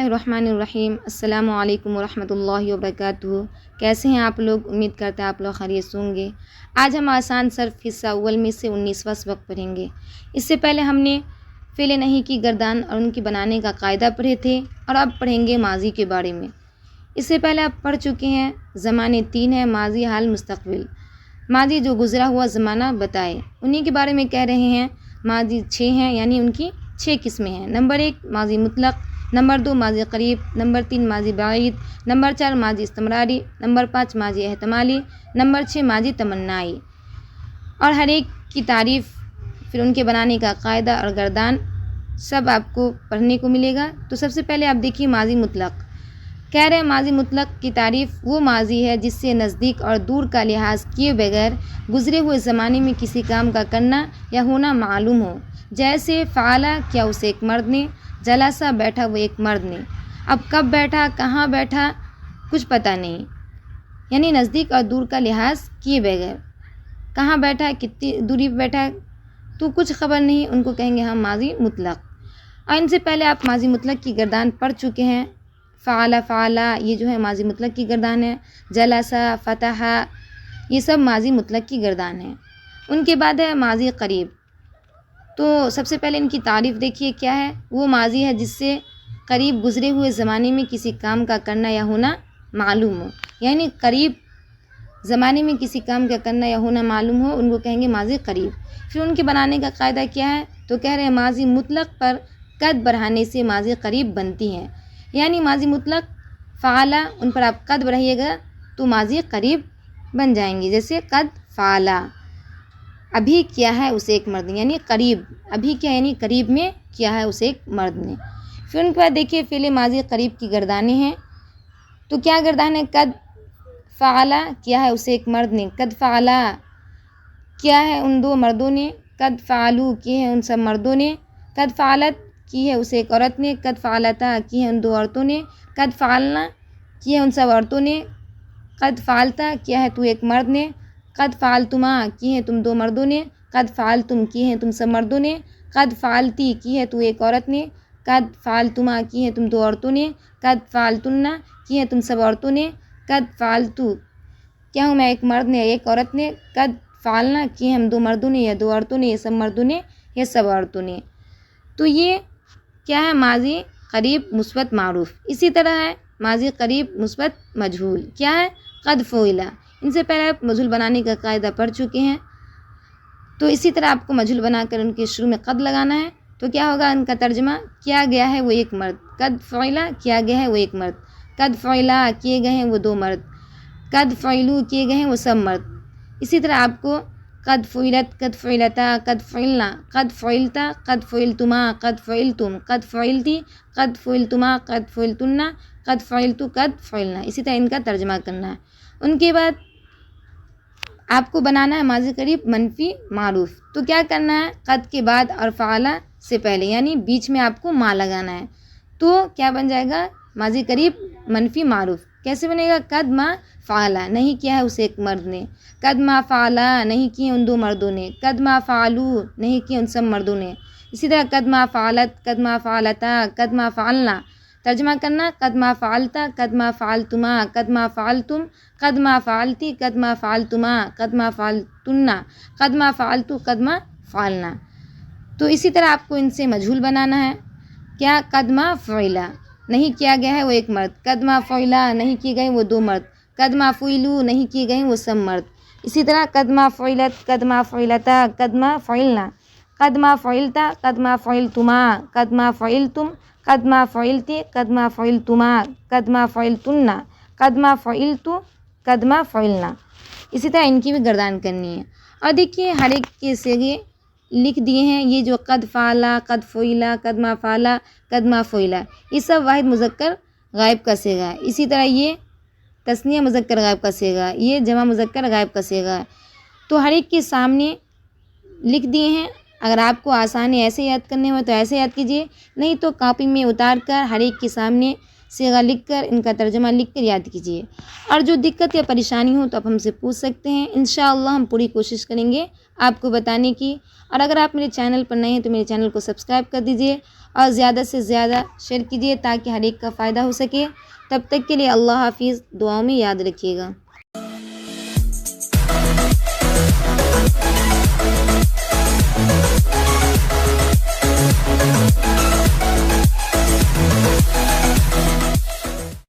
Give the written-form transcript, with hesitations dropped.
اللہ الرحمن الرحیم۔ السلام علیکم ورحمۃ اللہ وبرکاتہ۔ کیسے ہیں آپ لوگ؟ امید کرتے ہیں آپ لوگ خیریت سے ہوں گے۔ آج ہم آسان صرف حصہ اول میں سے 19واں سبق پڑھیں گے۔ اس سے پہلے ہم نے فعل نہیں کی گردان اور ان کی بنانے کا قاعدہ پڑھے تھے، اور اب پڑھیں گے ماضی کے بارے میں۔ اس سے پہلے آپ پڑھ چکے ہیں زمانے 3 ہیں: ماضی، حال، مستقبل۔ ماضی جو گزرا ہوا زمانہ بتائے، انہی کے بارے میں کہہ رہے ہیں۔ ماضی 6 ہیں، یعنی ان کی 6 قسمیں ہیں۔ نمبر 1 ماضی مطلق، نمبر 2 ماضی قریب، نمبر 3 ماضی بعید، نمبر 4 ماضی استمراری، نمبر 5 ماضی احتمالی، نمبر 6 ماضی تمنائی۔ اور ہر ایک کی تعریف، پھر ان کے بنانے کا قاعدہ اور گردان سب آپ کو پڑھنے کو ملے گا۔ تو سب سے پہلے آپ دیکھیے ماضی مطلق۔ کہہ رہے ہیں ماضی مطلق کی تعریف وہ ماضی ہے جس سے نزدیک اور دور کا لحاظ کیے بغیر گزرے ہوئے زمانے میں کسی کام کا کرنا یا ہونا معلوم ہو۔ جیسے فعلا کیا اسے ایک مرد نے، جلسہ بیٹھا وہ ایک مرد نے۔ اب کب بیٹھا، کہاں بیٹھا، کچھ پتہ نہیں، یعنی نزدیک اور دور کا لحاظ کیے بغیر کہاں بیٹھا، کتنی دوری پہ بیٹھا، تو کچھ خبر نہیں، ان کو کہیں گے ہم ماضی مطلق۔ اور ان سے پہلے آپ ماضی مطلق کی گردان پڑھ چکے ہیں۔ فعلا یہ جو ہے ماضی مطلق کی گردان ہے۔ جلسہ، فتح، یہ سب ماضی مطلق کی گردان ہے۔ ان کے بعد ہے ماضی قریب۔ تو سب سے پہلے ان کی تعریف دیکھیے کیا ہے۔ وہ ماضی ہے جس سے قریب گزرے ہوئے زمانے میں کسی کام کا کرنا یا ہونا معلوم ہو، یعنی قریب زمانے میں کسی کام کا کرنا یا ہونا معلوم ہو، ان کو کہیں گے ماضی قریب۔ پھر ان کے بنانے کا قاعدہ کیا ہے، تو کہہ رہے ہیں ماضی مطلق پر قد بڑھانے سے ماضی قریب بنتی ہے۔ یعنی ماضی مطلق فعلا، ان پر آپ قد بڑھائیے گا تو ماضی قریب بن جائیں گے۔ جیسے قد فعلا، ابھی کیا ہے اسے ایک مرد نے، یعنی قریب، ابھی کیا یعنی قریب میں کیا ہے اسے ایک مرد نے۔ پھر ان کے بعد دیکھیے فعل ماضی قریب کی گردانیں ہیں۔ تو کیا گردان ہے، قد فعلا کیا ہے اسے ایک مرد نے، قد فعلا کیا ہے ان 2 مردوں نے، قد فعلو کیے ہیں ان سب مردوں نے، قد فعلت کی ہے اسے ایک عورت نے، قد فعلتا کی ہے ان 2 عورتوں نے، قد فعلنا کی ہے ان سب عورتوں نے، قد فعلتا کیا ہے تو ایک مرد نے، قد فعلتما کی ہے تم 2 مردوں نے، قد فعلتم کی ہے تم سب مردوں نے، قد فعلتی کی ہے تو ایک عورت نے، قد فعلتما کی ہے تم 2 عورتوں نے، قد فعلتنا کی ہے تم سب عورتوں نے، قد فعلتو کیا ہوں میں ایک مرد نے ایک عورت نے، قد فعلنا کی ہے ہم 2 مردوں نے یا 2 عورتوں نے، یہ سب مردوں نے یا سب عورتوں نے۔ تو یہ کیا ہے ماضی قریب مثبت معروف۔ اسی طرح ہے ماضی قریب مثبت مجہول، کیا ہے قد فعلا۔ ان سے پہلے آپ مجہول بنانے کا قاعدہ پڑھ چکے ہیں۔ تو اسی طرح آپ کو مجہول بنا کر ان کے شروع میں قد لگانا ہے۔ تو کیا ہوگا ان کا ترجمہ، کیا گیا ہے وہ ایک مرد، قد فعلا کیا گیا ہے وہ ایک مرد، قد فعلا کیے گئے ہیں وہ 2 مرد، قد فعلو کیے گئے ہیں وہ سب مرد۔ اسی طرح آپ کو قد فعلت، قد فعلتا، قد فعلنا، قد فعلتا، قد فعلتما، قد فعلتم، قد فعلتی، قد فعلتما، قد فعلتنا، قد فعلتو، قد فعلنا، اسی طرح ان کا ترجمہ کرنا ہے۔ ان کے بعد آپ کو بنانا ہے ماضی قریب منفی معروف۔ تو کیا کرنا ہے، قد کے بعد اور فعلا سے پہلے یعنی بیچ میں آپ کو ما لگانا ہے۔ تو کیا بن جائے گا ماضی قریب منفی معروف۔ کیسے بنے گا، قد ما فعلا نہیں کیا ہے اسے ایک مرد نے، قد ما فعلا نہیں کیے ان 2 مردوں نے، قد ما فعلو نہیں کیے ان سب مردوں نے۔ اسی طرح قد ما فعلت، قد ما فعلتا، قد ما فعلنا، ترجمہ کرنا قد ما فعلتا، قد ما فعلتما، قد ما فعلتم، قد ما فعلتی، قد ما فعلتما، قد ما فعلتنا، قد ما فعلتو، قد ما فعلنا۔ تو اسی طرح آپ کو ان سے مجہول بنانا ہے۔ کیا، قد ما فعلا نہیں کیا گیا ہے وہ ایک مرد، قد ما فعلا نہیں کیے گئے وہ 2 مرد، قد ما فعلو نہیں کیے گئے وہ سب مرد۔ اسی طرح قد ما فعلت، قد ما فعلتا، قد ما فعلنا، قد ما فعلتا، قد ما فعلتما، قد ما فعلتم، قد ما فعلتی، قد ما فعلتما، قد ما فعلتنا، قد ما فعلتو، قد ما فعلنا۔ اسی طرح ان کی بھی گردان کرنی ہے۔ اور دیکھیے ہر ایک کے صیغے لکھ دیے ہیں، یہ جو قد فعلا، قد فعلا، قد ما فعلا، قد ما فعلا، یہ سب واحد مذکر غائب کا صیغہ ہے۔ اسی طرح یہ تثنیہ مذکر غائب کا صیغہ ہے، یہ جمع مذکر غائب کا صیغہ ہے۔ تو ہر ایک کے سامنے لکھ دیے ہیں۔ اگر آپ کو آسان ہے ایسے یاد کرنے ہو تو ایسے یاد کیجیے، نہیں تو کاپی میں اتار کر ہر ایک کے سامنے صیغہ لکھ کر ان کا ترجمہ لکھ کر یاد کیجیے۔ اور جو دقت یا پریشانی ہو تو آپ ہم سے پوچھ سکتے ہیں، انشاءاللہ ہم پوری کوشش کریں گے آپ کو بتانے کی۔ اور اگر آپ میرے چینل پر نئے ہیں تو میرے چینل کو سبسکرائب کر دیجیے اور زیادہ سے زیادہ شیئر کیجیے تاکہ ہر ایک کا فائدہ ہو سکے۔ تب تک کے لیے اللہ حافظ، دعاؤں میں یاد رکھیے گا۔